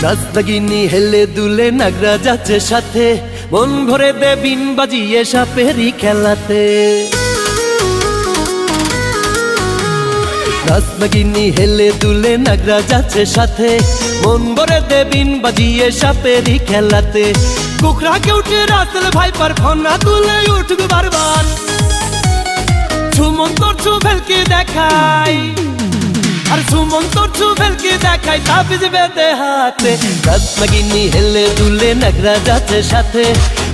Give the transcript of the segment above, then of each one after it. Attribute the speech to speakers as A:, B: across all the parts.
A: রাজনাগিনী হেলে দুলে নাগরা যাচ্ছে সাথে, মন ভরে দে বিন বাজিয়ে সাপেরি খেলাতে। রাজনাগিনী হেলে দুলে নাগরা যাচ্ছে সাথে, মন ভরে দে বিন বাজিয়ে সাপেরি খেলাতে। কুকড়াকে উঠে রাসেল ভাইপার ফনা তুলে উঠবে বারবার, সুমন তোর ছুভেলকে দেখাই, আর সুমন তোর ছুভেলকে দেখাই তাবিজ বেঁধে হাতে। রাজনাগিনী হেলে দুলে নাগরা যাচ্ছে সাথে,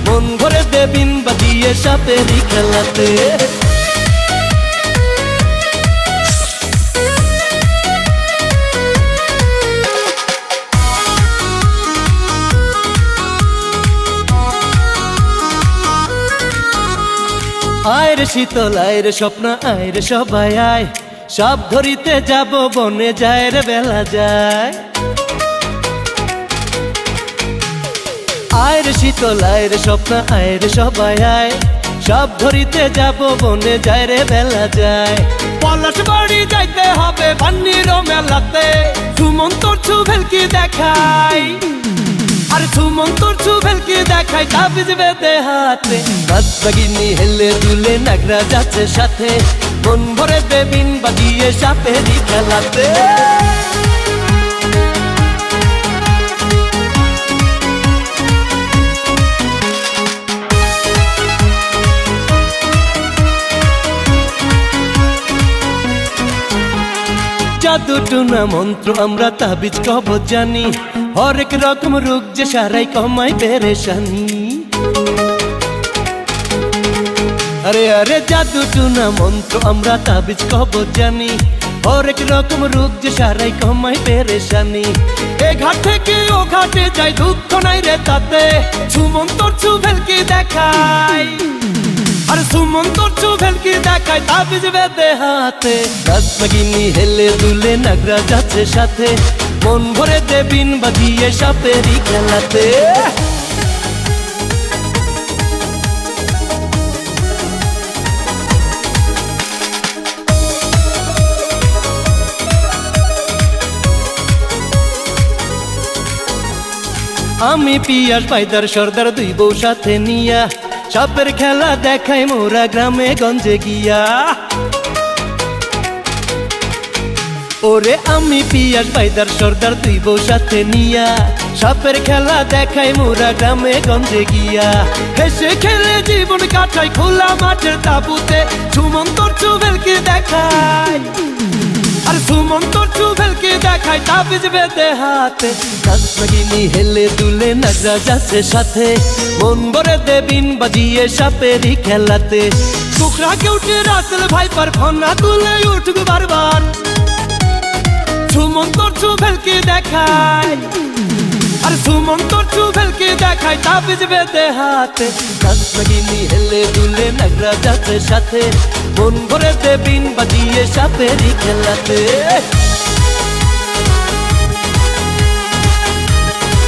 A: মন ভরে দে বিন বাজিয়ে সাপেরি খেলাতে। আয় রে শীতল আয় রে স্বপ্ন আয় রে সবাই আয়, সব ধরিতে যাব বনে যায় রে বেলা যায়। আয় রে শীতল আয় রে স্বপ্ন আয় রে সবাই আয়, সব ধরিতে যাব বনে যায় রে বেলা যায়। পলাশ বাড়ি যাইতে হবে বান্নির মেলাতে, সুমন তোর ছুভেলকে দেখাই, আর সুমন তোর ছুভেলকে দেখাই তাবিজ বেঁধে হাতে। রাজনাগিনী হেলে দুলে নাগরা যাচ্ছে সাথে, মন ভরে দে বিন বাজিয়ে সাপেরি খেলাতে। জাদু টুনা মন্ত্র আমরা তাবিজ কবজ জানি, হরেক রকম রোগ যে সারাই কমাই পেরেশানি। আরে আরে জাদু টুনা মন্ত্র আমরা তাবিজ কবজ জানি, হরেক রকম রোগ যে সারাই কমাই পেরেশানি। এ ঘাট থেকে ও ঘাটে যাই দুঃখ নাই রে তাতে, সুমন তোর ছুভেলকে দেখাই, আর সুমন তোর ছুভেলকে দেখাই তাবিজ বেঁধে হাতে। রাজনাগিনী হেলে দুলে নাগরা যাচ্ছে সাথে, মন ভরে দে বিন বাজিয়ে সাপেরি খেলাতে। আমি পিয়াস পাইদার সর্দার দুই বউ সাথে নিয়া, সাপের খেলা দেখাই মোরা গ্রামে গঞ্জে গিয়া। ওরে আমি পিয়াস পাইদার সর্দার দুই বউ সাথে নিয়া, সাপের খেলা দেখাই মোরা গ্রামে গঞ্জে গিয়া। হেসে খেলে জীবন কাটাই খোলা মাঠের তাবুতে, সুমন তোর ছুভেলকে দেখাই, আর সুমন তোর ছুভেলকে দেখাই তাবিজ বেঁধে হাতে। রাজনাগিনী হেলে দুলে নাগরা যাচ্ছে সাথে, মন ভরে দে বিন বাজিয়ে সাপেরি খেলাতে। কুকড়াকে উঠে রাসেল ভাইপার ফনা তুলে উঠবে বারবার, সুমন তোর ছুভেলকে দেখাই, আর সুমন তোর ছুভেলকে দেখাই তাবিজ বেঁধে হাতে। রাজনাগিনী হেলে দুলে নাগরা যাচ্ছে সাথে, মন ভরে দে বিন বাজিয়ে সাপেরি খেলাতে।